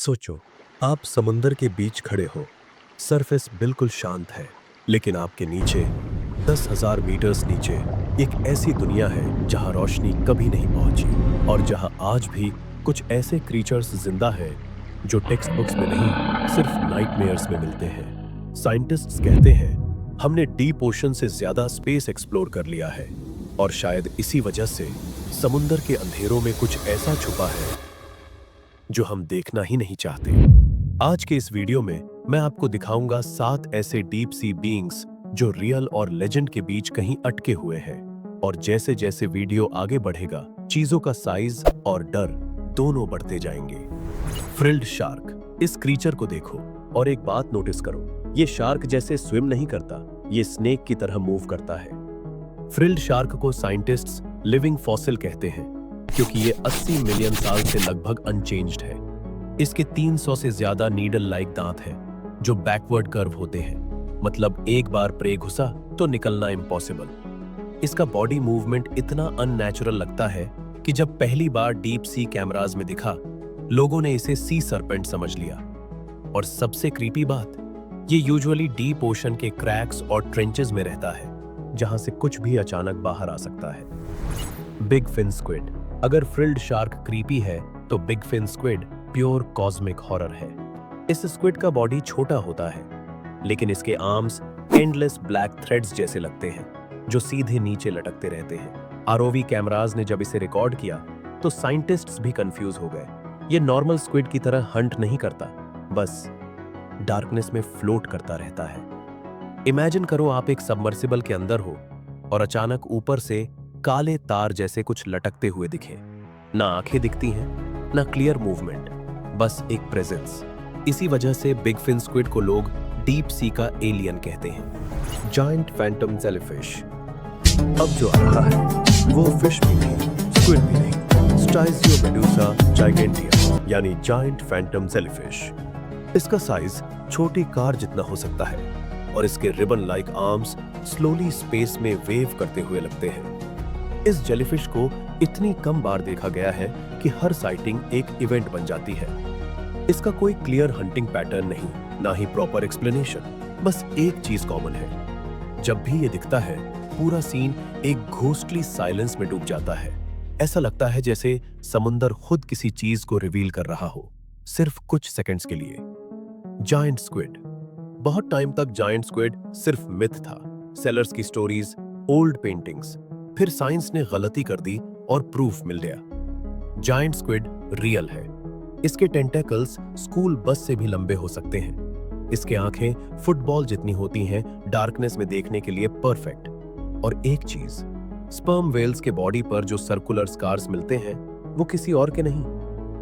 सोचो, आप समुंदर के बीच खड़े हो। सरफेस बिल्कुल शांत है, लेकिन आपके नीचे 10,000 मीटर्स नीचे एक ऐसी दुनिया है जहां रोशनी कभी नहीं पहुंची और जहां आज भी कुछ ऐसे क्रीचर्स जिंदा हैं जो टेक्स्ट बुक्स में नहीं, सिर्फ नाइटमेयर्स में मिलते हैं। साइंटिस्ट्स कहते हैं हमने डीप ओशन से ज्यादा स्पेस एक्सप्लोर कर लिया है और शायद इसी वजह से समुंदर के अंधेरों में कुछ ऐसा छुपा है जो हम देखना ही नहीं चाहते। आज के इस वीडियो में मैं आपको दिखाऊंगा 7 ऐसे डीप सी बीइंग्स जो रियल और लेजेंड के बीच कहीं अटके हुए हैं। और जैसे जैसे वीडियो आगे बढ़ेगा, चीजों का साइज और डर दोनों बढ़ते जाएंगे। फ्रिल्ड शार्क, इस क्रीचर को देखो और एक बात नोटिस करो, ये शार्क जैसे स्विम नहीं करता, ये स्नेक की तरह मूव करता है। फ्रिल्ड शार्क को साइंटिस्ट्स लिविंग फॉसिल कहते हैं क्योंकि ये 80 मिलियन साल से लगभग अनचेंज्ड है। इसके 300 से ज्यादा नीडल लाइक दांत हैं जो बैकवर्ड कर्व होते हैं, मतलब एक बार प्रे घुसा तो निकलना इम्पॉसिबल। इसका बॉडी मूवमेंट इतना अननेचुरल लगता है कि जब पहली बार डीप सी कैमरास में दिखा, लोगों ने इसे सी सर्पेंट समझ लिया। और सबसे क्रीपी बात, ये यूजुअली डीप ओशन के क्रैक्स और ट्रेंचेस में रहता है जहां से कुछ भी अचानक बाहर आ सकता है। बिग फिन स्क्विड, अगर फ्रिल्ड शार्क क्रीपी है तो big fin squid pure cosmic horror है। इस स्क्विड का बॉडी छोटा होता है, लेकिन इसके आर्म्स एंडलेस ब्लैक थ्रेड्स जैसे लगते हैं जो सीधे नीचे लटकते रहते हैं। आरओवी कैमरास ने जब इसे रिकॉर्ड किया तो साइंटिस्ट्स भी कंफ्यूज हो गए। ये नॉर्मल स्क्विड की तरह हंट नहीं करता, बस डार्कनेस में फ्लोट करता रहता है। इमेजिन करो आप एक सबमर्सिबल के अंदर हो और अचानक ऊपर से काले तार जैसे कुछ लटकते हुए दिखे। ना आंखें दिखती हैं, ना क्लियर मूवमेंट, बस एक प्रेजेंस। इसी वजह से बिग फिन स्क्विड को लोग डीप सी का एलियन कहते हैं। जायंट फैंटम जेलीफिश, अब जो आ रहा है वो फिश भी नहीं, स्क्विड भी नहीं, स्टाइजियो मेडुसा जाइगेंटिया यानी जायंट फैंटम जेलीफिश। इसका साइज छोटी कार जितना हो सकता है और इसके ribbon like arms slowly space में वेव करते हुए लगते हैं। इस जेलीफिश को इतनी कम बार देखा गया है कि हर साइटिंग एक इवेंट बन जाती है। इसका कोई क्लियर हंटिंग पैटर्न नहीं, ना ही प्रॉपर एक्सप्लेनेशन, बस एक चीज कॉमन है, जब भी ये दिखता है पूरा सीन एक घोस्टली साइलेंस में डूब जाता है। ऐसा लगता है जैसे समुंदर खुद किसी चीज को रिवील कर रहा हो, सिर्फ कुछ सेकंड्स के लिए। जायंट स्क्विड, बहुत टाइम तक जायंट स्क्विड सिर्फ मिथ था, सेलर्स की स्टोरीज, ओल्ड पेंटिंग्स। फिर साइंस ने गलती कर दी और प्रूफ मिल गया। जायंट स्क्विड रियल है। इसके टेंटेकल्स स्कूल बस से भी लंबे हो सकते हैं। इसके आंखें फुटबॉल जितनी होती हैं, डार्कनेस में देखने के लिए परफेक्ट। और एक चीज, स्पर्म वेल्स के बॉडी पर जो सर्कुलर स्कार्स मिलते हैं वो किसी और के नहीं,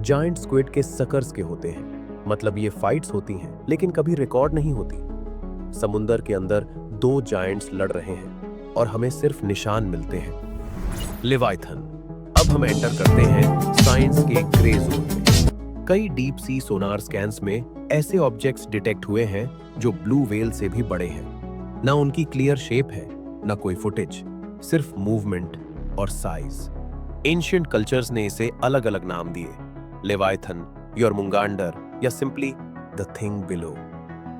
जायंट स्क्विड के सकर्स के होते हैं। मतलब ये फाइट्स होती हैं लेकिन कभी रिकॉर्ड नहीं होती। समुंदर के अंदर 2 जायंट्स लड़ रहे हैं और हमें सिर्फ निशान मिलते हैं। लेवाइथन, अब हम एंटर करते हैं साइंस के ग्रे जोन में। कई डीप सी सोनार स्कैन्स में ऐसे ऑब्जेक्ट्स डिटेक्ट हुए हैं जो ब्लू व्हेल से भी बड़े हैं। ना उनकी क्लियर शेप है, ना कोई फुटेज, सिर्फ मूवमेंट और साइज। एंशिएंट कल्चर्स ने इसे अलग अलग नाम दिए, लेवाइथन, योरमुंगांडर या simply the thing below.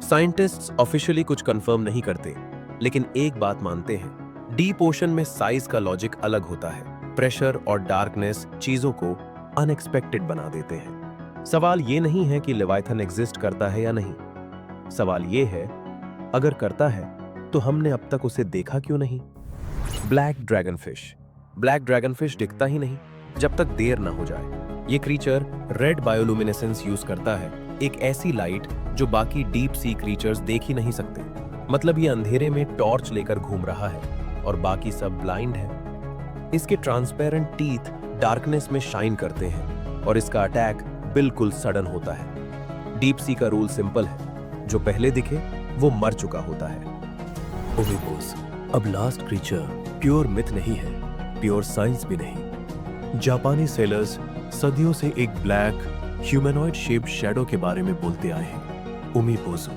Scientists officially कुछ कंफर्म नहीं करते, लेकिन एक बात मानते हैं, डीप ओशन में साइज का लॉजिक अलग होता है। प्रेशर और डार्कनेस चीजों को अनएक्सपेक्टेड बना देते हैं। सवाल ये नहीं है कि लेवाइथन एग्जिस्ट करता है या नहीं, सवाल ये है अगर करता है तो हमने अब तक उसे देखा क्यों नहीं। ब्लैक ड्रैगनफिश, ब्लैक ड्रैगनफिश दिखता ही नहीं जब तक देर ना हो जाए। ये क्रीचर रेड बायोलुमिनेसेंस यूज करता है, एक ऐसी लाइट जो बाकी डीप सी क्रीचर्स देख ही नहीं सकते। मतलब ये अंधेरे में टॉर्च लेकर घूम रहा है और बाकी सब ब्लाइंड है। इसके ट्रांसपेरेंट टीथ डार्कनेस में शाइन करते हैं और इसका अटैक बिल्कुल सडन होता है। डीप सी का रूल सिंपल है, जो पहले दिखे वो मर चुका होता है। ओविपोस, अब लास्ट क्रीचर प्योर मिथ नहीं है, प्योर साइंस भी नहीं। जापानी सेलर्स सदियों से एक ब्लैक ह्यूमनॉइड शेप्ड शैडो के बारे में बोलते आए हैं, उमीपोजो।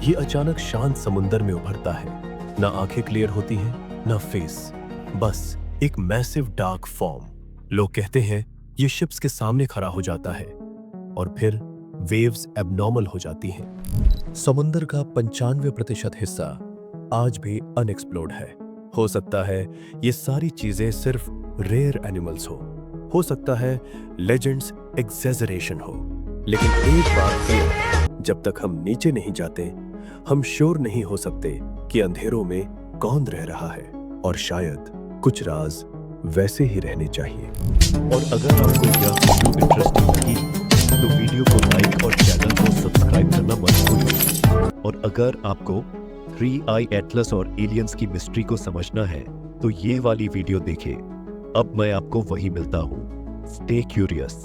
ये अचानक शांत समुंदर में उभरता है, ना आंखें क्लियर होती हैं, ना फेस, बस एक मैसिव डार्क फॉर्म। लोग कहते हैं ये शिप्स के सामने खड़ा हो जाता है और फिर वेव्स एबनॉर्मल हो जाती हैं। समुद्र का 95% हिस्सा आज भी अनएक्सप्लोर्ड है। हो सकता है ये सारी चीजें सिर्फ रेयर एनिमल्स हो सकता है लेजेंड्स एग्जेजरेशन हो, लेकिन एक बात क्लियर है, जब तक हम नीचे नहीं जाते हम श्योर नहीं हो सकते कि अंधेरों में कौन रह रहा है, और शायद कुछ राज वैसे ही रहने चाहिए। और अगर आपको यह वीडियो इंटरेस्टिंग लगी तो वीडियो को लाइक और चैनल को सब्सक्राइब करना मत भूलिए। और अगर आपको 3 एटलस और एलियंस की मिस्ट्री को समझना है तो ये वाली वीडियो देखें। अब मैं आपको वही मिलता हूँ। Stay curious.